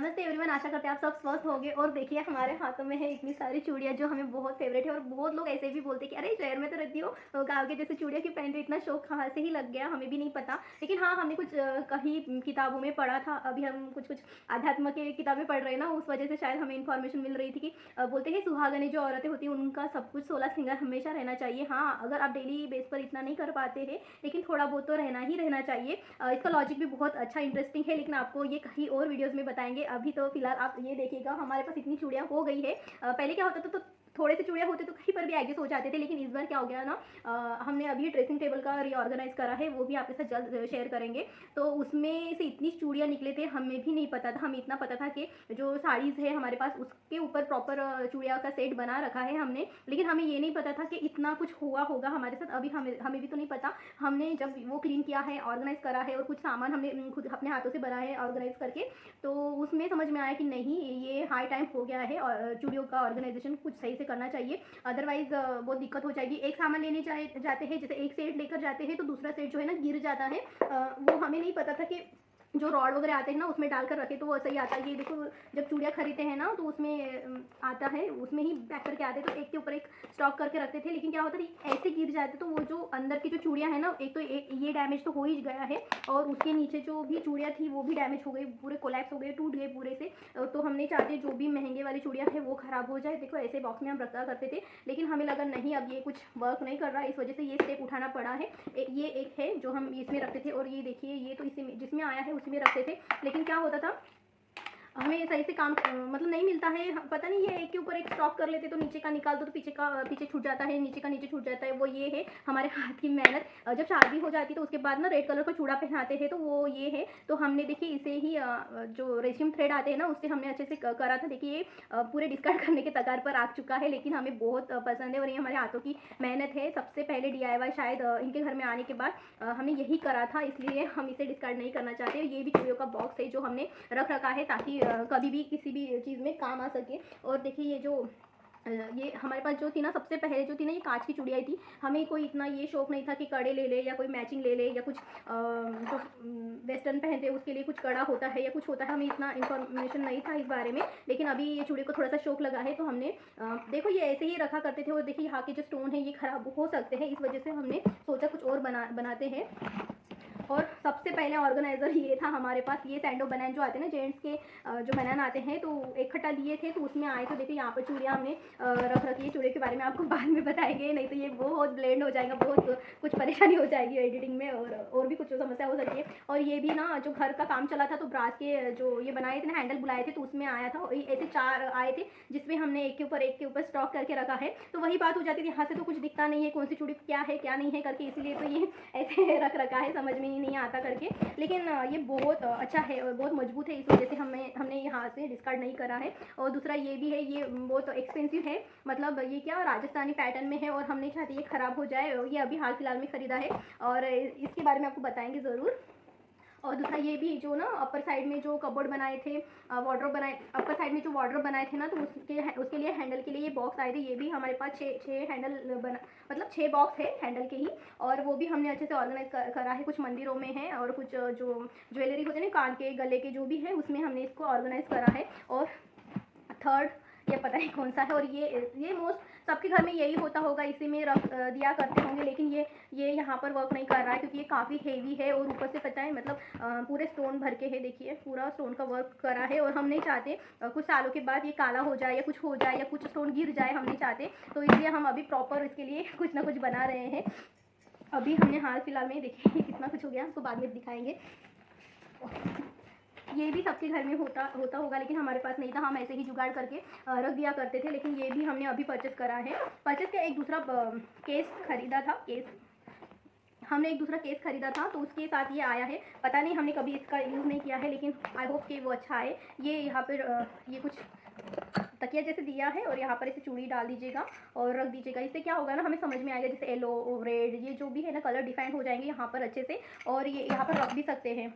नमस्ते एवरीवन, आशा करते हैं आप सब स्वस्थ होंगे। और देखिए हमारे हाथों में है इतनी सारी चूड़ियाँ जो हमें बहुत फेवरेट है। और बहुत लोग ऐसे भी बोलते हैं कि अरे शहर में तो रहती हो, गाँव के जैसे चूड़ियाँ क्यों पहनते हो, इतना शौक कहाँ से ही लग गया, हमें भी नहीं पता। लेकिन हाँ, हमने कुछ कहीं किताबों में पढ़ा था। अभी हम कुछ कुछ अध्यात्म की किताबें पढ़ रहे हैं ना, उस वजह से शायद हमें इन्फॉर्मेशन मिल रही थी कि बोलते हैं सुहागनें जो औरतें होती हैं उनका सब कुछ 16 श्रृंगार हमेशा रहना चाहिए। हाँ, अगर आप डेली बेस पर इतना नहीं कर पाते हैं लेकिन थोड़ा बहुत तो रहना ही रहना चाहिए। इसका लॉजिक भी बहुत अच्छा इंटरेस्टिंग है, लेकिन आपको ये कहीं और वीडियोस में बताएंगे। अभी तो फिलहाल आप ये देखिएगा, हमारे पास इतनी चूड़ियाँ हो गई है। पहले क्या होता था, तो थोड़े से चूड़ियाँ होते तो कहीं पर भी एडजस्ट हो जाते थे। लेकिन इस बार क्या हो गया ना, हमने अभी ड्रेसिंग टेबल का रीऑर्गेनाइज करा है, वो भी आपके साथ जल्द शेयर करेंगे। तो उसमें से इतनी चूड़ियाँ निकले थे, हमें भी नहीं पता था। हमें इतना पता था कि जो साड़ीज़ है हमारे पास उसके ऊपर प्रॉपर चूड़ियाँ का सेट बना रखा है हमने, लेकिन हमें ये नहीं पता था कि इतना कुछ हुआ होगा हमारे साथ। अभी हमें भी तो नहीं पता। हमने जब वो क्लीन किया है, ऑर्गेनाइज करा है और कुछ सामान हमने खुद अपने हाथों से बनाए हैं ऑर्गेनाइज करके, तो उसमें समझ में आया कि नहीं, ये हाई टाइम हो गया है और चूड़ियों का ऑर्गेनाइजेशन कुछ सही से करना चाहिए। अदरवाइज बहुत दिक्कत हो जाएगी। एक सामान लेने जाते हैं, जैसे एक सेट लेकर जाते हैं तो दूसरा सेट जो है ना गिर जाता है। वो हमें नहीं पता था कि जो रॉड वगैरह आते हैं ना उसमें डालकर रखे तो वो सही आता है। ये देखो, जब चूड़ियाँ खरीदते हैं ना तो उसमें आता है, उसमें ही पैक करके आते, तो एक के ऊपर एक स्टॉक करके रखते थे। लेकिन क्या होता था, ऐसे गिर जाते तो वो जो अंदर की जो चूड़ियाँ हैं ना, एक तो ये डैमेज तो हो ही गया है और उसके नीचे जो भी चूड़ियाँ थी वो भी डैमेज हो गई, पूरे कोलैप्स हो गए, टूट गए पूरे से। तो हम नहीं चाहते जो भी महंगे वाली चूड़ियाँ है वो ख़राब हो जाए। देखो ऐसे बॉक्स में हम रखा करते थे, लेकिन हमें लगा नहीं, अब ये कुछ वर्क नहीं कर रहा, इस वजह से ये स्टेप उठाना पड़ा है। ये एक है जो हम इसमें रखते थे, और ये देखिए ये तो इसी जिसमें आया है उसी में रखते थे। लेकिन क्या होता था, हमें सही से काम मतलब नहीं मिलता है। पता नहीं, ये एक के ऊपर एक स्टॉक कर लेते तो नीचे का निकाल दो तो पीछे छूट जाता है, नीचे का नीचे छूट जाता है। वो ये है हमारे हाथ की मेहनत। जब शादी हो जाती है तो उसके बाद ना रेड कलर का चूड़ा पहनाते हैं, तो वो ये है। तो हमने देखिए इसे ही जो रेशम थ्रेड आते हैं ना उससे हमने अच्छे से करा था। देखिए ये पूरे डिस्कार्ड करने के कगार पर आ चुका है, लेकिन हमें बहुत पसंद है और ये हमारे हाथों की मेहनत है। सबसे पहले DIY शायद इनके घर में आने के बाद हमने यही करा था, इसलिए हम इसे डिस्कार्ड नहीं करना चाहते। ये भी चूड़ियों का बॉक्स है जो हमने रख रखा है ताकि कभी भी किसी भी चीज़ में काम आ सके। और देखिए ये जो ये हमारे पास जो थी ना, सबसे पहले जो थी ना, ये कांच की चूड़ियाँ थी। हमें कोई इतना ये शौक नहीं था कि कड़े ले ले या कोई मैचिंग ले ले या कुछ जो वेस्टर्न पहनते हैं उसके लिए कुछ कड़ा होता है या कुछ होता है, हमें इतना इन्फॉर्मेशन नहीं था इस बारे में। लेकिन अभी ये चूड़ी को थोड़ा सा शौक लगा है तो हमने देखो ये ऐसे ही रखा करते थे। और देखिए यहाँ के जो स्टोन है ये ख़राब हो सकते हैं, इस वजह से हमने सोचा कुछ और बनाते हैं। और सबसे पहले ऑर्गेनाइज़र ये था हमारे पास। ये सैंडो बनान जो आते हैं ना, जेंट्स के जो बनान आते हैं, तो इकट्ठा लिए थे तो उसमें आए। तो देखिए यहाँ पर चूड़ियाँ हमने रख रखी है। चूड़ियों के बारे में आपको बाद में बताएंगे, नहीं तो ये बहुत ब्लेंड हो जाएगा, बहुत कुछ परेशानी हो जाएगी एडिटिंग में, और भी कुछ समस्या हो सकती है। और ये भी ना, जो घर का काम चला था तो ब्रास के जो ये बनाए थे ना, हैंडल बुलाए थे, तो उसमें आया था। ऐसे 4 आए थे जिसमें हमने एक के ऊपर स्टॉक करके रखा है। तो वही बात हो जाती थी, यहाँ से तो कुछ दिखता नहीं है कौन सी चूड़ी क्या है क्या नहीं है करके, इसलिए तो ये ऐसे रख रखा है, समझ में ही नहीं आता करके। लेकिन ये बहुत अच्छा है और बहुत मजबूत है, इस वजह से हमने यहाँ से डिस्कार्ड नहीं करा है। और दूसरा ये भी है, ये बहुत एक्सपेंसिव है, मतलब ये क्या राजस्थानी पैटर्न में है और हम नहीं चाहते ये ख़राब हो जाए। ये अभी हाल फिलहाल में ख़रीदा है और इसके बारे में आपको बताएंगे ज़रूर। और दूसरा ये भी जो ना अपर साइड में जो कबोर्ड बनाए थे, वार्डरोब बनाए, अपर साइड में जो वार्डरोब बनाए थे ना, तो उसके लिए हैंडल के लिए ये बॉक्स आए थे। ये भी हमारे पास 6 हैंडल बना, मतलब 6 बॉक्स है हैंडल के ही। और वो भी हमने अच्छे से ऑर्गेनाइज करा है। कुछ मंदिरों में है और कुछ जो ज्वेलरी होते हैं ना, कान के गले के जो भी है, उसमें हमने इसको ऑर्गेनाइज करा है। और थर्ड ये पता नहीं कौन सा है, और ये मोस्ट सबके घर में यही होता होगा, इसी में रख दिया करते होंगे। लेकिन ये यहाँ पर वर्क नहीं कर रहा है क्योंकि ये काफ़ी हेवी है और ऊपर से पता है, मतलब पूरे स्टोन भर के है। देखिए पूरा स्टोन का वर्क करा है और हम नहीं चाहते कुछ सालों के बाद ये काला हो जाए या कुछ हो जाए या कुछ स्टोन गिर जाए, हम नहीं चाहते। तो इसलिए हम अभी प्रॉपर इसके लिए कुछ ना कुछ बना रहे हैं। अभी हमने हाल फिलहाल में, देखिए कितना कुछ हो गया, आपको बाद में दिखाएंगे। ये भी सबके घर में होता होगा, लेकिन हमारे पास नहीं था, हम ऐसे ही जुगाड़ करके रख दिया करते थे। लेकिन ये भी हमने अभी परचेस करा है। परचेस का एक दूसरा केस खरीदा था, हमने एक दूसरा केस खरीदा था, तो उसके साथ ये आया है। पता नहीं, हमने कभी इसका यूज़ नहीं किया है, लेकिन आई होप कि वो अच्छा है। ये यहाँ पर ये कुछ तकिया जैसे दिया है और यहाँ पर इसे चूड़ी डाल दीजिएगा और रख दीजिएगा। इससे क्या होगा ना, हमें समझ में आएगा, जैसे येलो रेड ये जो भी है ना कलर डिफाइन हो जाएंगे यहाँ पर अच्छे से, और ये यहाँ पर रख भी सकते हैं।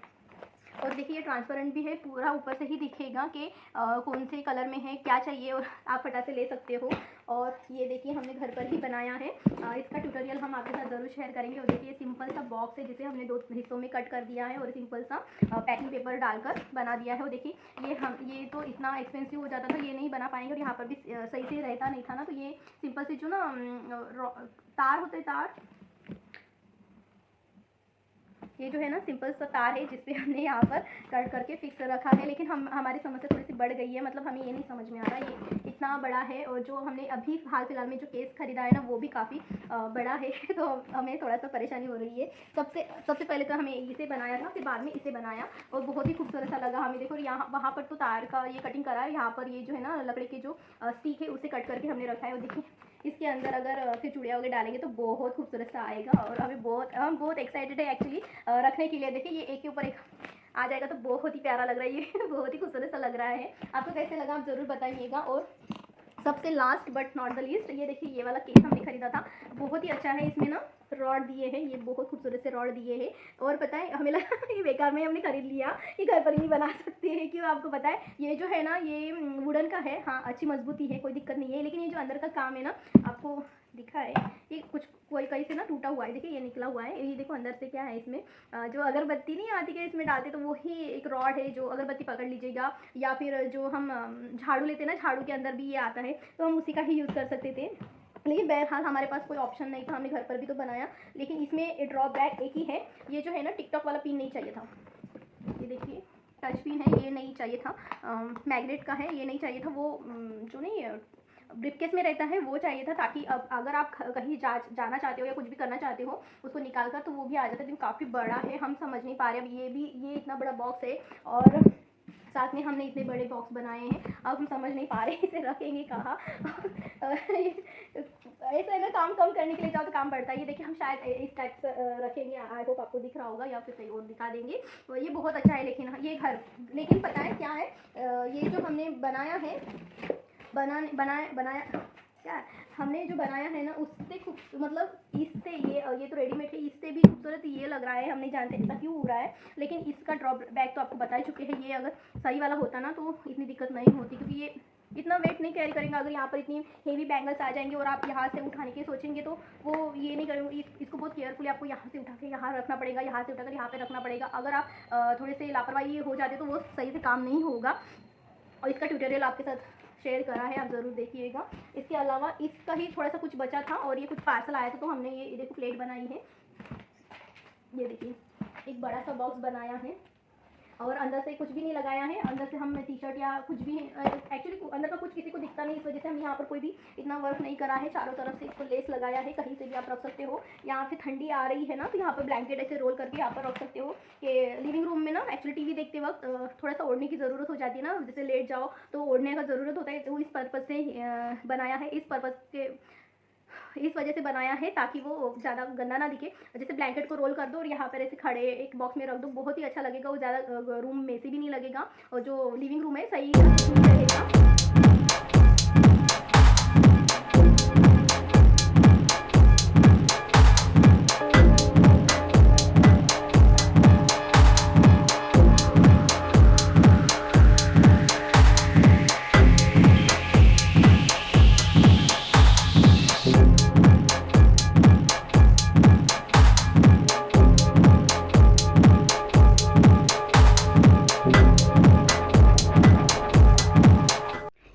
और देखिए ये ट्रांसपेरेंट भी है, पूरा ऊपर से ही दिखेगा कि कौन से कलर में है, क्या चाहिए, और आप फटाक से ले सकते हो। और ये देखिए हमने घर पर ही बनाया है। इसका ट्यूटोरियल हम आपके साथ ज़रूर शेयर करेंगे। और देखिए सिंपल सा बॉक्स है जिसे हमने 2 हिस्सों में कट कर दिया है और सिंपल सा पैकिंग पेपर डालकर बना दिया है। और देखिए ये तो इतना एक्सपेंसिव हो जाता था, ये नहीं बना पाएंगे और यहाँ पर भी सही से रहता नहीं था ना, तो ये सिंपल से जो ना तार होते तार, ये जो है ना सिंपल सा तार है जिसपे हमने यहाँ पर कट करके फिक्स रखा है। लेकिन हमारी समस्या थोड़ी सी बढ़ गई है, मतलब हमें ये नहीं समझ में आ रहा ये इतना बड़ा है, और जो हमने अभी हाल फिलहाल में जो केस खरीदा है ना वो भी काफ़ी बड़ा है तो हमें थोड़ा सा परेशानी हो रही है। सबसे पहले तो हमें इसे बनाया था, फिर बाद में इसे बनाया और बहुत ही खूबसूरत सा लगा हमें। देखो यहाँ वहाँ पर तो तार का ये कटिंग करा है, यहाँ पर ये जो है ना लकड़ी के जो स्टिक है उसे कट करके हमने रखा है। और देखिए इसके अंदर अगर फिर चूड़िया वगैरह डालेंगे तो बहुत खूबसूरत सा आएगा, और हम बहुत एक्साइटेड है एक्चुअली रखने के लिए। देखिए ये एक के ऊपर एक आ जाएगा तो बहुत ही प्यारा लग रहा है, ये बहुत ही खूबसूरत सा लग रहा है। आपको कैसे लगा आप ज़रूर बताइएगा। और सबसे last but not the least, ये देखिए ये वाला केस हमने खरीदा था, बहुत ही अच्छा है। इसमें ना रॉड दिए हैं, ये बहुत खूबसूरत से रॉड दिए हैं। और पता है हमें लगा ये बेकार में हमने खरीद लिया, ये घर पर ही बना सकते हैं। क्यों आपको पता है ये जो है ना ये वुडन का है, हाँ अच्छी मजबूती है, कोई दिक्कत नहीं है। लेकिन ये जो अंदर का काम है ना, आपको दिखा है ये कुछ कोई कहीं से ना टूटा हुआ है। देखिए ये निकला हुआ है, ये देखो अंदर से क्या है इसमें, जो अगरबत्ती नहीं आती है इसमें डालते तो वही एक रॉड है जो अगरबत्ती पकड़ लीजिएगा, या फिर जो हम झाड़ू लेते हैं ना, झाड़ू के अंदर भी ये आता है, तो हम उसी का ही यूज़ कर सकते थे। लेकिन बहरहाल हमारे पास कोई ऑप्शन नहीं था, हमने घर पर भी तो बनाया। लेकिन इसमें ड्रॉबैक एक ही है, ये जो है ना टिकटॉक वाला पिन नहीं चाहिए था। ये देखिए टच पिन है, ये नहीं चाहिए था। मैग्नेट का है, ये नहीं चाहिए था। वो जो नहीं ब्रीफकेस में रहता है वो चाहिए था, ताकि अब अगर आप कहीं जाना चाहते हो या कुछ भी करना चाहते हो उसको निकाल कर तो वो भी आ जाता है। लेकिन काफ़ी बड़ा है, हम समझ नहीं पा रहे अब ये इतना बड़ा बॉक्स है और साथ में हमने इतने बड़े बॉक्स बनाए हैं, अब हम समझ नहीं पा रहे इसे रखेंगे कहाँ ऐसा है ना, काम कम करने के लिए जाओ तो काम बढ़ता है। ये देखिए हम शायद इस टाइप से रखेंगे, आई होप आपको दिख रहा होगा, या फिर कहीं और दिखा देंगे। तो ये बहुत अच्छा है। लेकिन पता है क्या है, ये जो हमने बनाया है बनाया क्या हमने जो बनाया है ना उससे मतलब इससे ये तो रेडीमेड है, इससे भी खूबसूरत ये लग रहा है। हम नहीं जानते ऐसा क्यों हो रहा है, लेकिन इसका ड्रॉबैक तो आपको बता ही चुके हैं। ये अगर सही वाला होता ना तो इतनी दिक्कत नहीं होती, क्योंकि ये इतना वेट नहीं कैरी करेंगे। अगर यहाँ पर इतनी हेवी बैंगल्स आ जाएंगे और आप यहाँ से उठाने के सोचेंगे तो वो ये नहीं करेंगे। इसको बहुत केयरफुली आपको यहाँ से उठा के यहाँ रखना पड़ेगा, यहाँ से उठाकर यहाँ पे रखना पड़ेगा। अगर आप थोड़े से लापरवाही हो जाते तो वो सही से काम नहीं होगा। और इसका ट्यूटोरियल आपके साथ शेयर करा है, आप ज़रूर देखिएगा। इसके अलावा इसका ही थोड़ा सा कुछ बचा था और ये कुछ पार्सल आया था, तो हमने ये देखो प्लेट बनाई है। ये देखिए एक बड़ा सा बॉक्स बनाया है और अंदर से कुछ भी नहीं लगाया है। अंदर से हम टी शर्ट या कुछ भी एक्चुअली अंदर का कुछ किसी को दिखता नहीं, इस वजह से हम यहाँ पर कोई भी इतना वर्क नहीं करा है। चारों तरफ से इसको लेस लगाया है, कहीं से भी आप रख सकते हो। यहाँ से ठंडी आ रही है ना तो यहाँ पर ब्लैंकेट ऐसे रोल करके यहाँ पर रख सकते हो। कि लिविंग रूम में ना एक्चुअली टीवी देखते वक्त थोड़ा सा ओढ़ने की ज़रूरत हो जाती है ना, जैसे लेट जाओ तो ओढ़ने का ज़रूरत होता है, तो इस पर्पज़ से बनाया है। इस वजह से बनाया है ताकि वो ज़्यादा गंदा ना दिखे। जैसे ब्लैंकेट को रोल कर दो और यहाँ पर ऐसे खड़े एक बॉक्स में रख दो, बहुत ही अच्छा लगेगा। वो ज़्यादा रूम मेसी भी नहीं लगेगा और जो लिविंग रूम है सही रहेगा।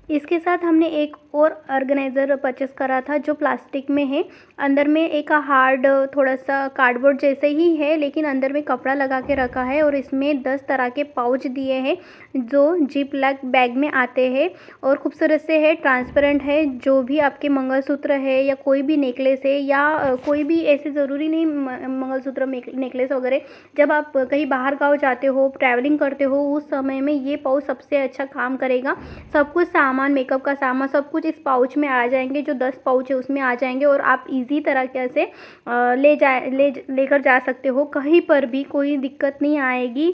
इसके साथ हमने एक और ऑर्गेनाइज़र परचेस करा था जो प्लास्टिक में है। अंदर में एक हार्ड थोड़ा सा कार्डबोर्ड जैसे ही है, लेकिन अंदर में कपड़ा लगा के रखा है और इसमें 10 तरह के पाउच दिए हैं जो जिप लॉक बैग में आते हैं और खूबसूरत से है, ट्रांसपेरेंट है। जो भी आपके मंगलसूत्र है या कोई भी नेकलेस है या कोई भी ऐसे ज़रूरी नहीं मंगलसूत्र नेकलेस वगैरह, जब आप कहीं बाहर गाँव जाते हो, ट्रैवलिंग करते हो, उस समय में ये पाउच सबसे अच्छा काम करेगा। सब कुछ सामान, मेकअप का सामान सब कुछ इस पाउच में आ जाएंगे। जो 10 पाउच है उसमें आ जाएंगे और आप इजी तरीके से लेकर जा सकते हो, कहीं पर भी कोई दिक्कत नहीं आएगी।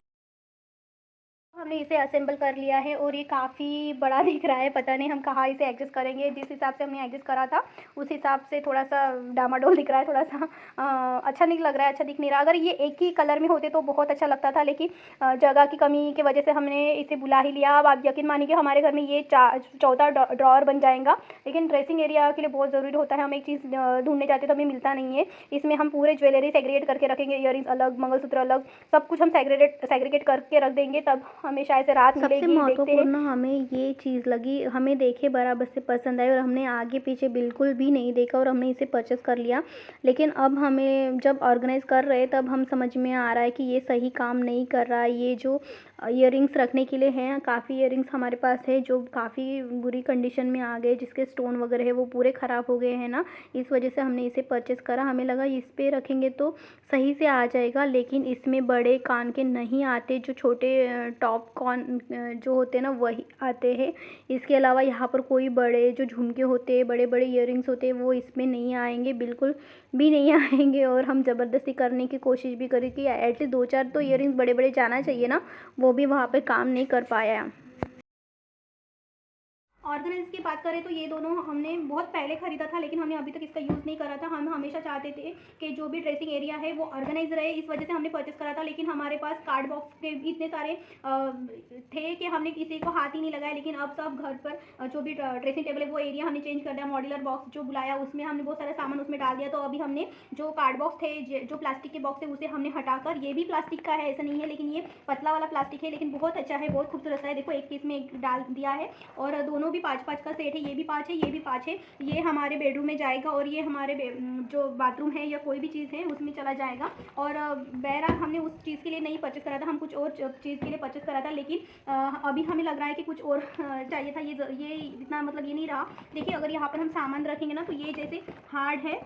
हमने इसे असेंबल कर लिया है और ये काफ़ी बड़ा दिख रहा है, पता नहीं हम कहाँ इसे एडजस्ट करेंगे। जिस हिसाब से हमने एडजस्ट करा था उस हिसाब से थोड़ा सा डामाडोल दिख रहा है, थोड़ा सा अच्छा नहीं लग रहा है, अच्छा दिख नहीं रहा। अगर ये एक ही कलर में होते तो बहुत अच्छा लगता था, लेकिन जगह की कमी की वजह से हमने इसे बुला ही लिया। अब आप यकीन मानिए कि हमारे घर में ये चौथा ड्रॉअर बन जाएगा, लेकिन ड्रेसिंग एरिया के लिए बहुत ज़रूरी होता है। हम एक चीज़ ढूंढने जाते तो हमें मिलता नहीं है। इसमें हम पूरे ज्वेलरी सेग्रीगेट करके रखेंगे, ईयरिंग्स अलग, मंगलसूत्र अलग, सब कुछ हम सेग्रीगेट करके रख देंगे, तब हमें शायद से रात मिलेगी। सबसे महत्वपूर्ण हमें ये चीज़ लगी, हमें देखे बराबर से पसंद आई और हमने आगे पीछे बिल्कुल भी नहीं देखा और हमने इसे परचेस कर लिया। लेकिन अब हमें जब ऑर्गेनाइज़ कर रहे तब हम समझ में आ रहा है कि ये सही काम नहीं कर रहा है। ये जो ईयरिंग्स रखने के लिए हैं, काफ़ी ईयरिंग्स हमारे पास है जो काफ़ी बुरी कंडीशन में आ गए, जिसके स्टोन वगैरह है वो पूरे ख़राब हो गए हैं ना, इस वजह से हमने इसे परचेस करा। हमें लगा इस पे रखेंगे तो सही से आ जाएगा, लेकिन इसमें बड़े कान के नहीं आते, जो छोटे टॉप कॉन जो होते हैं ना वही आते हैं। इसके अलावा यहाँ पर कोई बड़े जो झुमके होते हैं, बड़े बड़े ईयरिंग्स होते हैं, वो इसमें नहीं आएंगे, बिल्कुल भी नहीं आएंगे। और हम ज़बरदस्ती करने की कोशिश भी करी कि एटलीस्ट 2-4 तो ईयरिंग्स बड़े बड़े जाना चाहिए ना, वो भी वहाँ पे काम नहीं कर पाया। ऑर्गेनाइज की बात करें तो ये दोनों हमने बहुत पहले ख़रीदा था, लेकिन हमने अभी तक इसका यूज़ नहीं करा था। हम हमेशा चाहते थे कि जो भी ड्रेसिंग एरिया है वो ऑर्गेनाइज रहे, इस वजह से हमने परचेस करा था। लेकिन हमारे पास कार्ड बॉक्स के इतने सारे थे कि हमने किसी को हाथ ही नहीं लगाया। लेकिन अब सब घर पर जो भी ड्रेसिंग टेबल है वो एरिया हमने चेंज कर दिया, मॉड्यूलर बॉक्स जो बुलाया उसमें हमने बहुत सारा सामान उसमें डाल दिया। तो अभी हमने जो कार्ड बॉक्स थे, जो प्लास्टिक के बॉक्स है, उसे हमने हटाकर, ये भी प्लास्टिक का है ऐसा नहीं है, लेकिन ये पतला वाला प्लास्टिक है, लेकिन बहुत अच्छा है, बहुत खूबसूरत है। देखो एक पीस में एक डाल दिया है और दोनों भी 5-5 का सेट है, ये भी 5 है, ये भी 5 है। ये हमारे बेडरूम में जाएगा और ये हमारे जो बाथरूम है या कोई भी चीज़ है उसमें चला जाएगा। और बहरहाल हमने उस चीज़ के लिए नहीं परचेस करा था, हम कुछ और चीज़ के लिए परचेस करा था। लेकिन अभी हमें लग रहा है कि कुछ और चाहिए था। ये इतना मतलब ये नहीं रहा। देखिए अगर यहाँ पर हम सामान रखेंगे ना तो ये जैसे हार्ड है,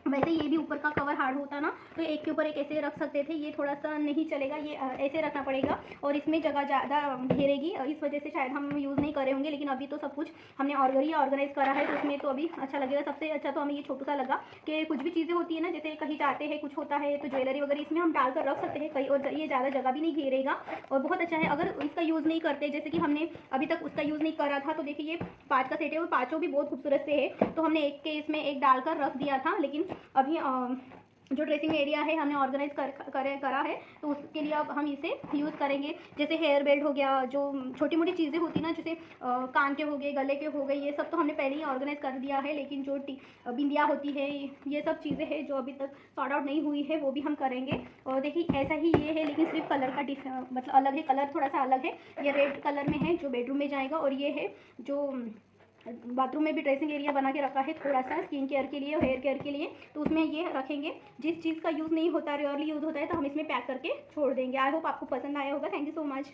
वैसे ये भी ऊपर का कवर हार्ड होता ना तो एक के ऊपर एक ऐसे रख सकते थे, ये थोड़ा सा नहीं चलेगा, ये ऐसे रखना पड़ेगा और इसमें जगह ज़्यादा घेरेगी, इस वजह से शायद हम यूज़ नहीं करे होंगे। लेकिन अभी तो सब कुछ हमने ऑर्गेनाइज करा है तो इसमें तो अभी अच्छा लगेगा। सबसे अच्छा तो हमें ये छोटा सा लगा कि कुछ भी चीज़ें होती है ना, जैसे कहीं जाते हैं कुछ होता है तो ज्वेलरी वगैरह इसमें हम डालकर रख सकते हैं कहीं, और ये ज़्यादा जगह भी नहीं घेरेगा और बहुत अच्छा है। अगर इसका यूज़ नहीं करते, जैसे कि हमने अभी तक उसका यूज़ नहीं करा था, तो देखिए ये 5 का सेट है और पाँचों भी बहुत खूबसूरत से है, तो हमने एक के इसमें एक डालकर रख दिया था। लेकिन अभी जो ड्रेसिंग एरिया है हमने ऑर्गेनाइज करा है तो उसके लिए अब हम इसे यूज़ करेंगे। जैसे हेयर बेल्ट हो गया, जो छोटी मोटी चीज़ें होती ना, जैसे कान के हो गए, गले के हो गए, ये सब तो हमने पहले ही ऑर्गेनाइज कर दिया है। लेकिन जो बिंदिया होती है, ये सब चीज़ें हैं जो अभी तक सॉर्ट आउट नहीं हुई है, वो भी हम करेंगे। और देखिए ऐसा ही ये है, लेकिन सिर्फ कलर का मतलब अलग है, कलर थोड़ा सा अलग है। ये रेड कलर में है जो बेडरूम में जाएगा, और ये है जो बाथरूम में भी ड्रेसिंग एरिया बना के रखा है थोड़ा सा स्किन केयर के लिए और हेयर केयर के लिए, तो उसमें ये रखेंगे। जिस चीज़ का यूज़ नहीं होता, रेयरली यूज़ होता है, तो हम इसमें पैक करके छोड़ देंगे। आई होप आपको पसंद आया होगा। Thank you so much.